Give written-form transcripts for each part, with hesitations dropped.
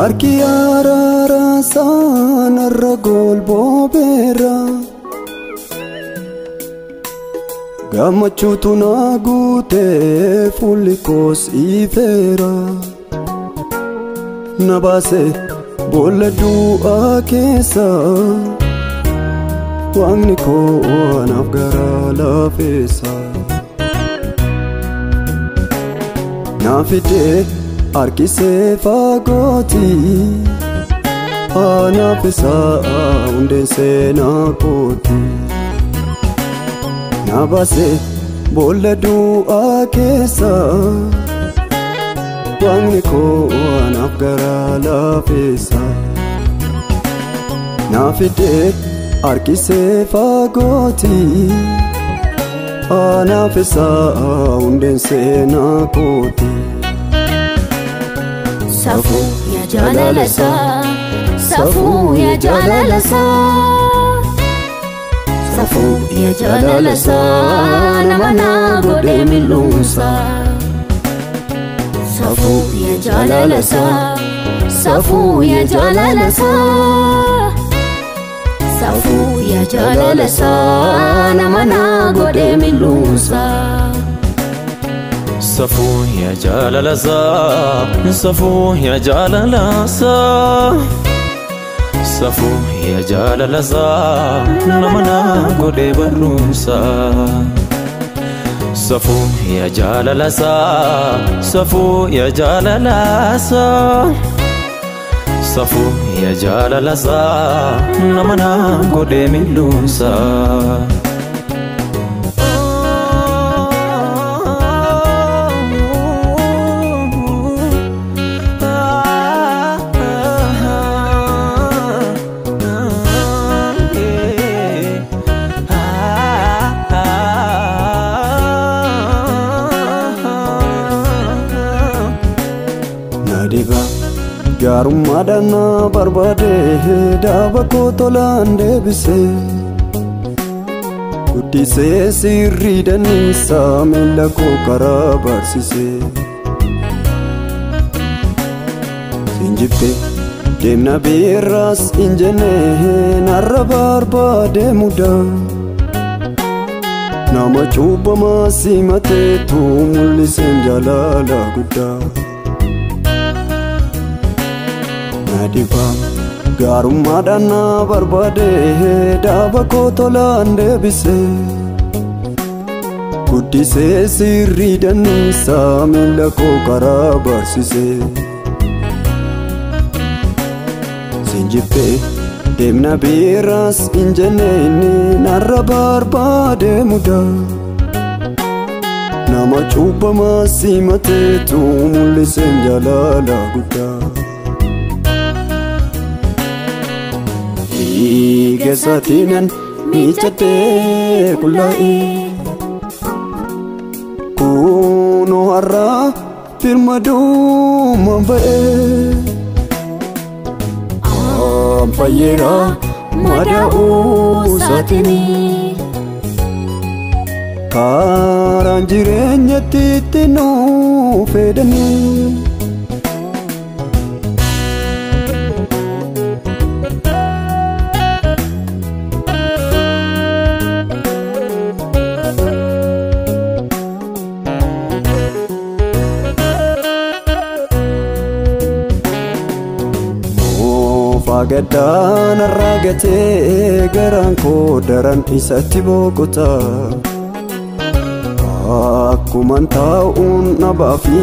Harki arara sanarra golbobera Gammachuutu na guutee fuulli koos ifeera Na baasee boolla du'aa keessa Waaqni koo anaaf garaa laafeessa Naaf fidee harkisee fagooti Anaaf isaa hundeen seenaa kooti Na baasee boolla du'aa keessa Waaqni koo anaaf garaa laafeessa Naaf fidee harkisee fagooti Anaaf isaa hundeen seenaa kooti Safu ya jalalasa Safu ya jalalasa Safu ya jalalasa Namana gode milunsa Safu ya jalalasa Safu ya jalalasa Safu ya jalalasa Namana gode milunsa Safu ya jalalasa Safu ya jalalasa Safu ya jalalasa Namana gode barumsa Safu ya jalalasa Safu ya jalalasa Safu ya jalalasa Namana gode milunsa Gaarummaadhaan na barbaade daaba koo tolaan deebisee Guddisee sirrii dannisaa miila koo karaa barsisee Siin jibbee deemna biirraas hin jennee narra barbaade mudaa Nama cuubbamaa simateetu mul'iseen jaalala guddaa Gaarummaadhaan na barbaade daaba koo tolaan deebisee Guddisee sirrii dannisaa miila koo karaa barsisee Siin jibbee deemna biirraas hin jennee narra barbaade mudaa Nama cuubbamaa simateetu mul'iseen jaalala guddaa Geessatiinan miidhagdee kullaa'ee Kunoo har'aa firmaadhumaan ba'ee Fayyeera madaa'uu isaatiin karaan jireenyatti itti nuu fedhanii Fagaddaan arraagatee garaan koo daran isatti boqota Akkuman taa'uun nabaa fi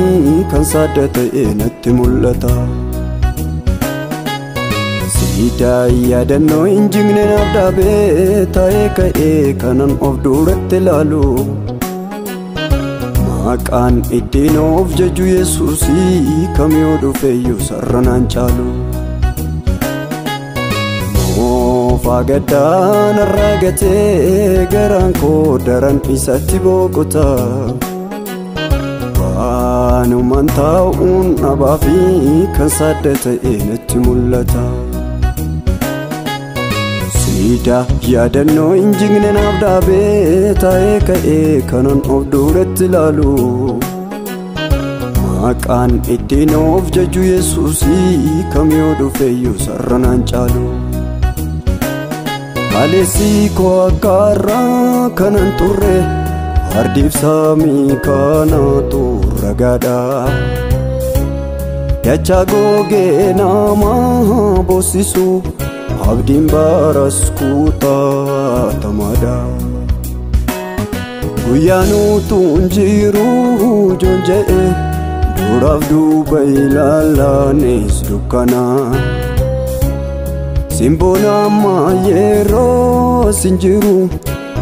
kan saadda ta'e natti mul'ata Siidaa yaadannoo hin jigne naaf dhaabee taa'ee ka'ee kanan of duratti ilaalu Maqaan ittiin of jaju Yesuusii kam yoo dhufeeyyuu sarranaan caalu Fagaddaan arraagatee garaan koo daran isatti boqota Waanumaan taa'uun nabaa fi kan saadda ta'e natti mul'ata Siidaa yaadannoo hin jigne naaf dhaabee taa'ee ka'ee kanan of duratti ilaalu maqaan ittiin of jaju Yesuusii kam yoo dhufeyyuu sarranaan caalu. Kaleessi koo akkaarraa kanan turre hardiif saamii kanaatu ragaadha. Yachaa googee nama boosisu abdiin baras kutatamaadha. Guyyaan utuun jiru joonja'e duraaf duuba ilaalaanis dukkana. Simboon amma yeroo sin jiru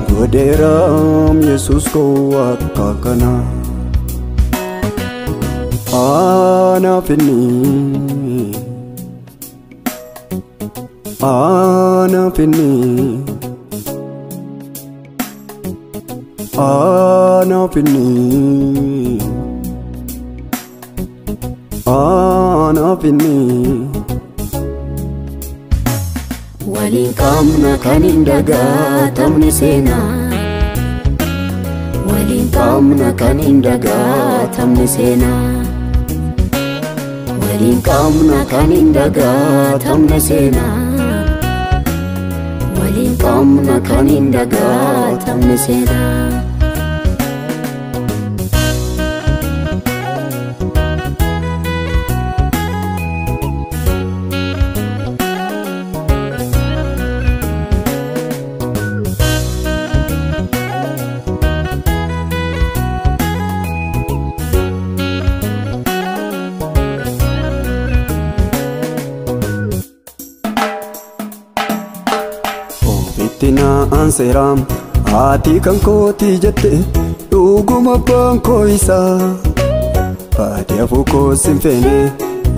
godheeraam Yesuus koo akka kana. Anaaf inni anaaf inni anaaf inni anaaf inni. Waliin qaamna kan hin dagaatamne seenaa. Waliin qaamna kan hin dagaatamne seenaa. Waliin qaamna kan hin dagaatamne seenaa. Waliin qaamna kan hin dagaatamne seenaa. Tina anseram ati kan kooti jette dhuguma bankoo isaa. Baadiyyaa fukoo sinfeene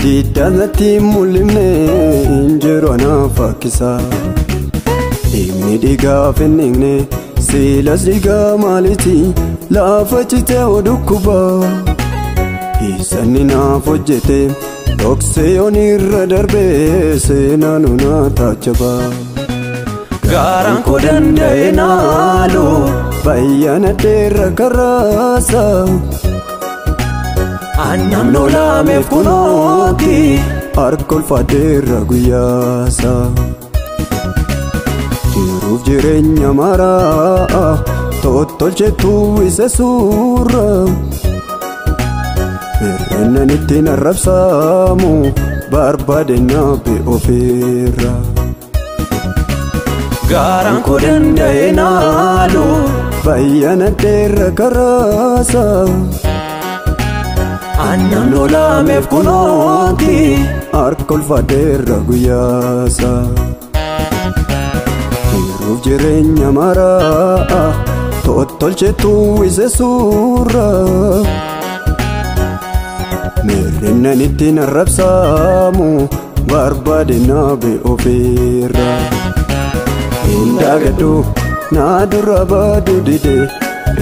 diddaalatti mul'ifne injiroo anaaf fakkisa. Dhimmi dhiigaa finnigne silas dhiigaa maaliti lafa citee dhukkuba. Isanni naaf hojjete dhoksee onirra darbee seenaan una taachaba. Gaaraan koo danda'e naalu bayyana dheera karaasa. Annam lolaameef kunooti harka ulfaateerra guyyaasa. Jiruuf jireenya maraa tottolcheetu isa suura. Hir'innan ittiin arrabsaamu barbaade naabe ofirra. Gaaraan koo danda'e naalu bayyana dheera karaasa. Annam lolaameef kunooti harka ulfaateerra guyyaasa. Jiruuf jireenya maraa tottolcheetu isa suura. Hir'innan ittiin arrabsaamu barbaade naabe ofirra. Indagadhu naa dura baaduu dide.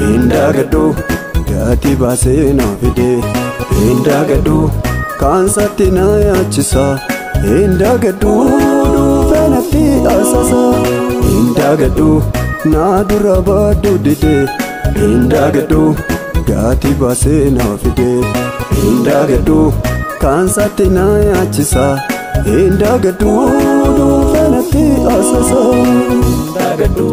Indagadhu gatii baasee naa fide. Indagadhu kaansaatti naa yaachisa. Indagadhu dhuunfaa natti asasa. Indagadhu naa dura baaduu dide. Indagadhu gatii baasee naa fide. Indagadhu kaansaatti naa yaachisa. Indagadhu dhuunfaa natti asasa. Indagadhu.